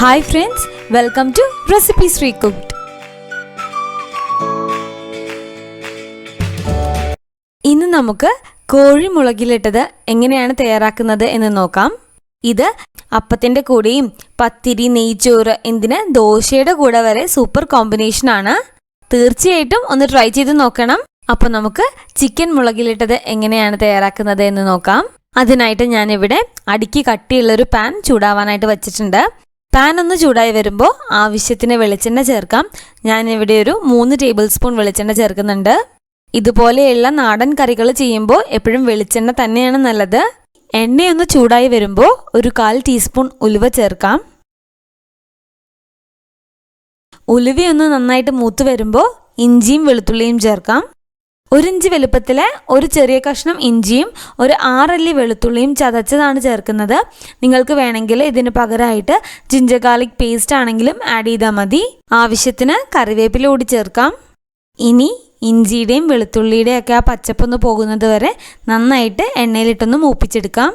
Hi friends, welcome to Recipes Recooked. ഇന്ന് നമുക്ക് കോഴി മുളകിലിട്ടത് എങ്ങനെയാണ് തയ്യാറാക്കുന്നത് എന്ന് നോക്കാം. ഇത് അപ്പത്തിന്റെ കൂടെയും പത്തിരി, നെയ്ച്ചോറ്, എന്തിന് ദോശയുടെ കൂടെ വരെ സൂപ്പർ കോമ്പിനേഷൻ ആണ്. തീർച്ചയായിട്ടും ഒന്ന് ട്രൈ ചെയ്ത് നോക്കണം. അപ്പോൾ നമുക്ക് ചിക്കൻ മുളകിലിട്ടത് എങ്ങനെയാണ് തയ്യാറാക്കുന്നത് എന്ന് നോക്കാം. അതിനായിട്ട് ഞാനിവിടെ അടിക്ക് കട്ടിയുള്ളൊരു പാൻ ചൂടാവാനായിട്ട് വെച്ചിട്ടുണ്ട്. പാൻ ഒന്ന് ചൂടായി വരുമ്പോൾ ആവശ്യത്തിന് വെളിച്ചെണ്ണ ചേർക്കാം. ഞാനിവിടെ ഒരു 3 ടേബിൾ സ്പൂൺ വെളിച്ചെണ്ണ ചേർക്കുന്നുണ്ട്. ഇതുപോലെയുള്ള നാടൻ കറികൾ ചെയ്യുമ്പോൾ എപ്പോഴും വെളിച്ചെണ്ണ തന്നെയാണ് നല്ലത്. എണ്ണയൊന്ന് ചൂടായി വരുമ്പോൾ ഒരു 1/4 ടീസ്പൂൺ ഉലുവ ചേർക്കാം. ഉലുവയൊന്ന് നന്നായിട്ട് മൂത്ത് വരുമ്പോൾ ഇഞ്ചിയും വെളുത്തുള്ളിയും ചേർക്കാം. 1 ഇഞ്ച് വലുപ്പത്തിലെ ഒരു ചെറിയ കഷ്ണം ഇഞ്ചിയും ഒരു 6 അല്ലി വെളുത്തുള്ളിയും ചതച്ചതാണ് ചേർക്കുന്നത്. നിങ്ങൾക്ക് വേണമെങ്കിൽ ഇതിന് പകരമായിട്ട് ജിഞ്ചർ ഗാർലിക് പേസ്റ്റ് ആണെങ്കിലും ആഡ് ചെയ്താൽ മതി. ആവശ്യത്തിന് കറിവേപ്പില കൂടി ചേർക്കാം. ഇനി ഇഞ്ചിയുടെയും വെളുത്തുള്ളിയുടെയും ഒക്കെ ആ പച്ചപ്പൊന്ന് പോകുന്നത് വരെ നന്നായിട്ട് എണ്ണയിലിട്ടൊന്ന് മൂപ്പിച്ചെടുക്കാം.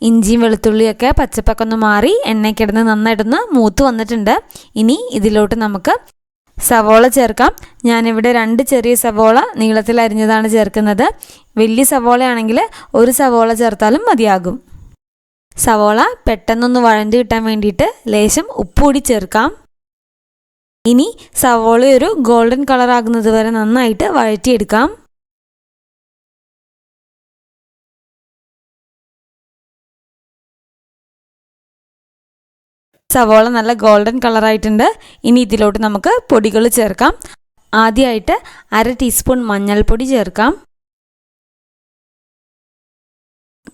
ഇഞ്ചിയും വെളുത്തുള്ളിയൊക്കെ പച്ചപ്പൊക്കെ ഒന്ന് മാറി എണ്ണയ്ക്കിടന്ന് നന്നായിട്ടൊന്ന് മൂത്ത് വന്നിട്ടുണ്ട്. ഇനി ഇതിലോട്ട് നമുക്ക് സവോള ചേർക്കാം. ഞാനിവിടെ 2 ചെറിയ സവോള നീളത്തിൽ അരിഞ്ഞതാണ് ചേർക്കുന്നത്. വലിയ സവോളയാണെങ്കിൽ ഒരു സവോള ചേർത്താലും മതിയാകും. സവോള പെട്ടെന്നൊന്ന് വഴണ്ട് കിട്ടാൻ വേണ്ടിയിട്ട് ലേശം ഉപ്പ് കൂടി ചേർക്കാം. ഇനി സവോള ഒരു ഗോൾഡൻ കളർ ആകുന്നത് വരെ നന്നായിട്ട് വഴറ്റിയെടുക്കാം. സവോള നല്ല ഗോൾഡൻ കളറായിട്ടുണ്ട്. ഇനി ഇതിലോട്ട് നമുക്ക് പൊടികൾ ചേർക്കാം. ആദ്യമായിട്ട് 1/2 ടീസ്പൂൺ മഞ്ഞൾപ്പൊടി ചേർക്കാം.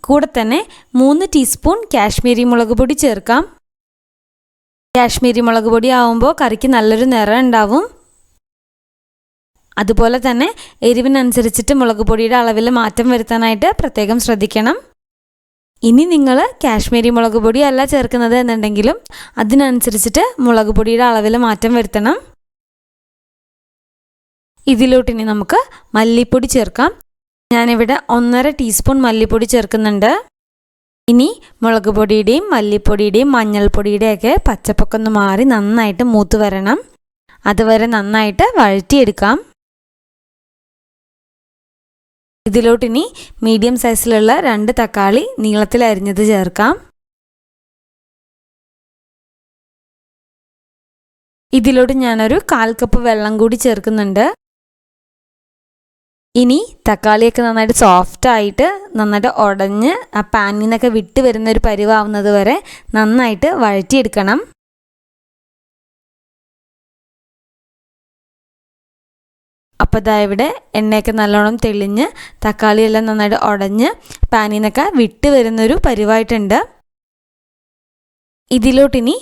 കൂടെ തന്നെ 3 ടീസ്പൂൺ കാശ്മീരി മുളക് പൊടി ചേർക്കാം. കാശ്മീരി മുളക് പൊടി ആവുമ്പോൾ കറിക്ക് നല്ലൊരു നിറം ഉണ്ടാവും. അതുപോലെ തന്നെ എരിവിനനുസരിച്ചിട്ട് മുളക് പൊടിയുടെ അളവിൽ മാറ്റം വരുത്താനായിട്ട് പ്രത്യേകം ശ്രദ്ധിക്കണം. ഇനി നിങ്ങൾ കാശ്മീരി മുളക് പൊടി അല്ല ചേർക്കുന്നത് എന്നുണ്ടെങ്കിലും അതിനനുസരിച്ചിട്ട് മുളക് പൊടിയുടെ അളവിൽ മാറ്റം വരുത്തണം. ഇതിലോട്ടിനി നമുക്ക് മല്ലിപ്പൊടി ചേർക്കാം. ഞാനിവിടെ 1/2 ടീസ്പൂൺ മല്ലിപ്പൊടി ചേർക്കുന്നുണ്ട്. ഇനി മുളക് പൊടിയുടെയും മല്ലിപ്പൊടിയുടെയും മഞ്ഞൾപ്പൊടിയുടെയൊക്കെ പച്ചപ്പൊക്കെ ഒന്ന് മാറി നന്നായിട്ട് മൂത്ത് വരണം. അതുവരെ നന്നായിട്ട് വഴറ്റിയെടുക്കാം. ഇതിലോട്ടിനി മീഡിയം സൈസിലുള്ള 2 തക്കാളി നീളത്തിൽ അരിഞ്ഞത് ചേർക്കാം. ഇതിലോട്ട് ഞാനൊരു 1/4 കപ്പ് വെള്ളം കൂടി ചേർക്കുന്നുണ്ട്. ഇനി തക്കാളിയൊക്കെ നന്നായിട്ട് സോഫ്റ്റ് ആയിട്ട് നന്നായിട്ട് ഉടഞ്ഞ് ആ പാനിൽ നിന്നൊക്കെ വിട്ട് വരുന്ന ഒരു പരുവാവുന്നത് വരെ നന്നായിട്ട് വഴറ്റിയെടുക്കണം. അപ്പോൾ ഇതാ ഇവിടെ എണ്ണയൊക്കെ നല്ലോണം തെളിഞ്ഞ് തക്കാളിയെല്ലാം നന്നായിട്ട് ഉടഞ്ഞ് പാനിൽ നിന്നൊക്കെ വിട്ട് വരുന്നൊരു പരുവായിട്ടുണ്ട്. ഇതിലോട്ടിനി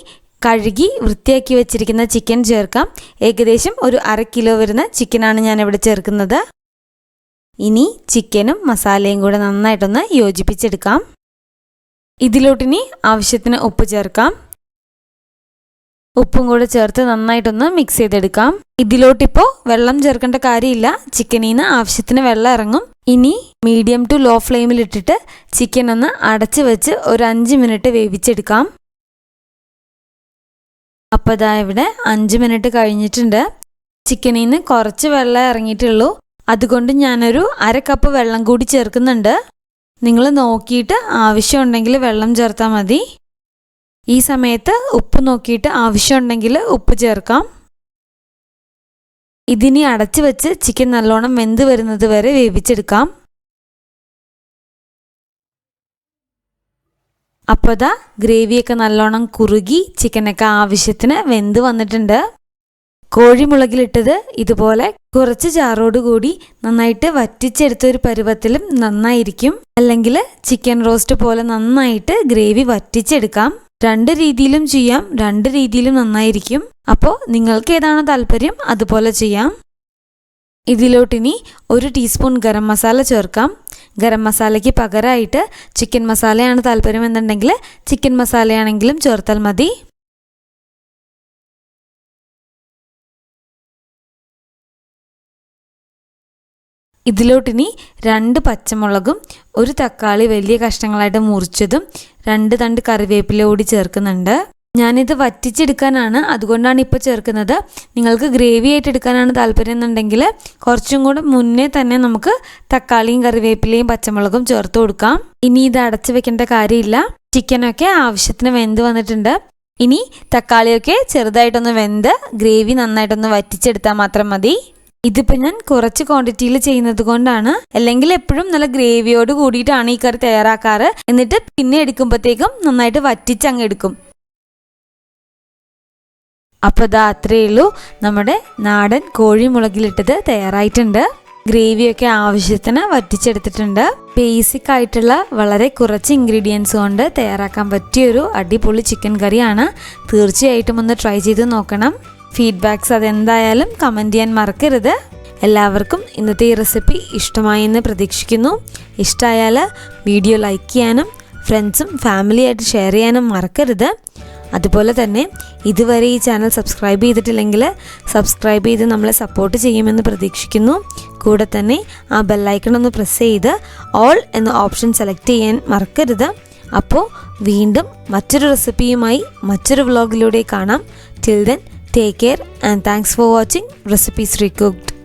കഴുകി വൃത്തിയാക്കി വെച്ചിരിക്കുന്ന ചിക്കൻ ചേർക്കാം. ഏകദേശം ഒരു 1/2 കിലോ വരുന്ന ചിക്കനാണ് ഞാനിവിടെ ചേർക്കുന്നത്. ഇനി ചിക്കനും മസാലയും കൂടെ നന്നായിട്ടൊന്ന് യോജിപ്പിച്ചെടുക്കാം. ഇതിലോട്ടിനി ആവശ്യത്തിന് ഉപ്പ് ചേർക്കാം. ഉപ്പും കൂടെ ചേർത്ത് നന്നായിട്ടൊന്ന് മിക്സ് ചെയ്തെടുക്കാം. ഇതിലോട്ടിപ്പോൾ വെള്ളം ചേർക്കേണ്ട കാര്യമില്ല. ചിക്കനിൽ നിന്ന് ആവശ്യത്തിന് വെള്ളം ഇറങ്ങും. ഇനി മീഡിയം ടു ലോ ഫ്ലെയിമിൽ ഇട്ടിട്ട് ചിക്കൻ ഒന്ന് അടച്ച് വെച്ച് ഒരു 5 മിനിറ്റ് വേവിച്ചെടുക്കാം. അപ്പോൾ ഇതാ ഇവിടെ 5 മിനിറ്റ് കഴിഞ്ഞിട്ടുണ്ട്. ചിക്കനിൽ നിന്ന് കുറച്ച് വെള്ളം ഇറങ്ങിയിട്ടുള്ളൂ. അതുകൊണ്ട് ഞാനൊരു 1/2 കപ്പ് വെള്ളം കൂടി ചേർക്കുന്നുണ്ട്. നിങ്ങൾ നോക്കിയിട്ട് ആവശ്യമുണ്ടെങ്കിൽ വെള്ളം ചേർത്താൽ മതി. ഈ സമയത്ത് ഉപ്പ് നോക്കിയിട്ട് ആവശ്യമുണ്ടെങ്കിൽ ഉപ്പ് ചേർക്കാം. ഇതിനി അടച്ചു വെച്ച് ചിക്കൻ നല്ലോണം വെന്ത് വരുന്നത് വരെ വേവിച്ചെടുക്കാം. അപ്പോൾ ദാ ഗ്രേവിയൊക്കെ നല്ലോണം കുറുകി ചിക്കനൊക്കെ ആവശ്യത്തിന് വെന്ത് വന്നിട്ടുണ്ട്. കോഴി മുളകിലിട്ടത് ഇതുപോലെ കുറച്ച് ചാറോടുകൂടി നന്നായിട്ട് വറ്റിച്ചെടുത്തൊരു പരുവത്തിലും നന്നായിരിക്കും. അല്ലെങ്കിൽ ചിക്കൻ റോസ്റ്റ് പോലെ നന്നായിട്ട് ഗ്രേവി വറ്റിച്ചെടുക്കാം. 2 രീതിയിലും ചെയ്യാം. 2 രീതിയിലും നന്നായിരിക്കും. അപ്പോൾ നിങ്ങൾക്ക് ഏതാണോ താല്പര്യം അതുപോലെ ചെയ്യാം. ഇതിലോട്ടിനി 1 ടീസ്പൂൺ ഗരം മസാല ചേർക്കാം. ഗരം മസാലയ്ക്ക് പകരമായിട്ട് ചിക്കൻ മസാലയാണ് താല്പര്യം എന്നുണ്ടെങ്കിൽ ചിക്കൻ മസാലയാണെങ്കിലും ചേർത്താൽ മതി. ഇതിലോട്ടിനി 2 പച്ചമുളകും 1 തക്കാളി വലിയ കഷ്ണങ്ങളായിട്ട് മുറിച്ചതും 2 തണ്ട് കറിവേപ്പില കൂടി ചേർക്കുന്നുണ്ട്. ഞാനിത് വറ്റിച്ചെടുക്കാനാണ്, അതുകൊണ്ടാണ് ഇപ്പോൾ ചേർക്കുന്നത്. നിങ്ങൾക്ക് ഗ്രേവി ആയിട്ട് എടുക്കാനാണ് താല്പര്യം എന്നുണ്ടെങ്കിൽ കുറച്ചും കൂടെ മുന്നേ തന്നെ നമുക്ക് തക്കാളിയും കറിവേപ്പിലയും പച്ചമുളകും ചേർത്ത് കൊടുക്കാം. ഇനി ഇത് അടച്ചു വെക്കേണ്ട കാര്യമില്ല. ചിക്കനൊക്കെ ആവശ്യത്തിന് വെന്ത് വന്നിട്ടുണ്ട്. ഇനി തക്കാളിയൊക്കെ ചെറുതായിട്ടൊന്ന് വെന്ത് ഗ്രേവി നന്നായിട്ടൊന്ന് വറ്റിച്ചെടുത്താൽ മാത്രം മതി. ഇതിപ്പോൾ ഞാൻ കുറച്ച് ക്വാണ്ടിറ്റിയിൽ ചെയ്യുന്നത് കൊണ്ടാണ്. അല്ലെങ്കിൽ എപ്പോഴും നല്ല ഗ്രേവിയോട് കൂടിയിട്ടാണ് ഈ കറി തയ്യാറാക്കാറ്. എന്നിട്ട് പിന്നെ എടുക്കുമ്പോഴത്തേക്കും നന്നായിട്ട് വറ്റിച്ചങ്ങ് എടുക്കും. അപ്പോൾ ഇതാ അത്രയേ ഉള്ളൂ, നമ്മുടെ നാടൻ കോഴി മുളകിലിട്ടത് തയ്യാറായിട്ടുണ്ട്. ഗ്രേവിയൊക്കെ ആവശ്യത്തിന് വറ്റിച്ചെടുത്തിട്ടുണ്ട്. ബേസിക് ആയിട്ടുള്ള വളരെ കുറച്ച് ഇൻഗ്രീഡിയൻസ് കൊണ്ട് തയ്യാറാക്കാൻ പറ്റിയൊരു അടിപൊളി ചിക്കൻ കറിയാണ്. തീർച്ചയായിട്ടും ഒന്ന് ട്രൈ ചെയ്ത് നോക്കണം. ഫീഡ്ബാക്ക്സ് അതെന്തായാലും കമൻറ്റ് ചെയ്യാൻ മറക്കരുത്. എല്ലാവർക്കും ഇന്നത്തെ ഈ റെസിപ്പി ഇഷ്ടമായി എന്ന് പ്രതീക്ഷിക്കുന്നു. ഇഷ്ടമായാൽ വീഡിയോ ലൈക്ക് ചെയ്യാനും ഫ്രണ്ട്സും ഫാമിലിയായിട്ട് ഷെയർ ചെയ്യാനും മറക്കരുത്. അതുപോലെ തന്നെ ഇതുവരെ ഈ ചാനൽ സബ്സ്ക്രൈബ് ചെയ്തിട്ടില്ലെങ്കിൽ സബ്സ്ക്രൈബ് ചെയ്ത് നമ്മളെ സപ്പോർട്ട് ചെയ്യുമെന്ന് പ്രതീക്ഷിക്കുന്നു. കൂടെ തന്നെ ആ ബെല്ലൈക്കൺ ഒന്ന് പ്രസ് ചെയ്ത് ഓൾ എന്ന ഓപ്ഷൻ സെലക്ട് ചെയ്യാൻ മറക്കരുത്. അപ്പോൾ വീണ്ടും മറ്റൊരു റെസിപ്പിയുമായി മറ്റൊരു വ്ലോഗിലൂടെ കാണാം. Till then, take care and thanks for watching Recipes Recooked.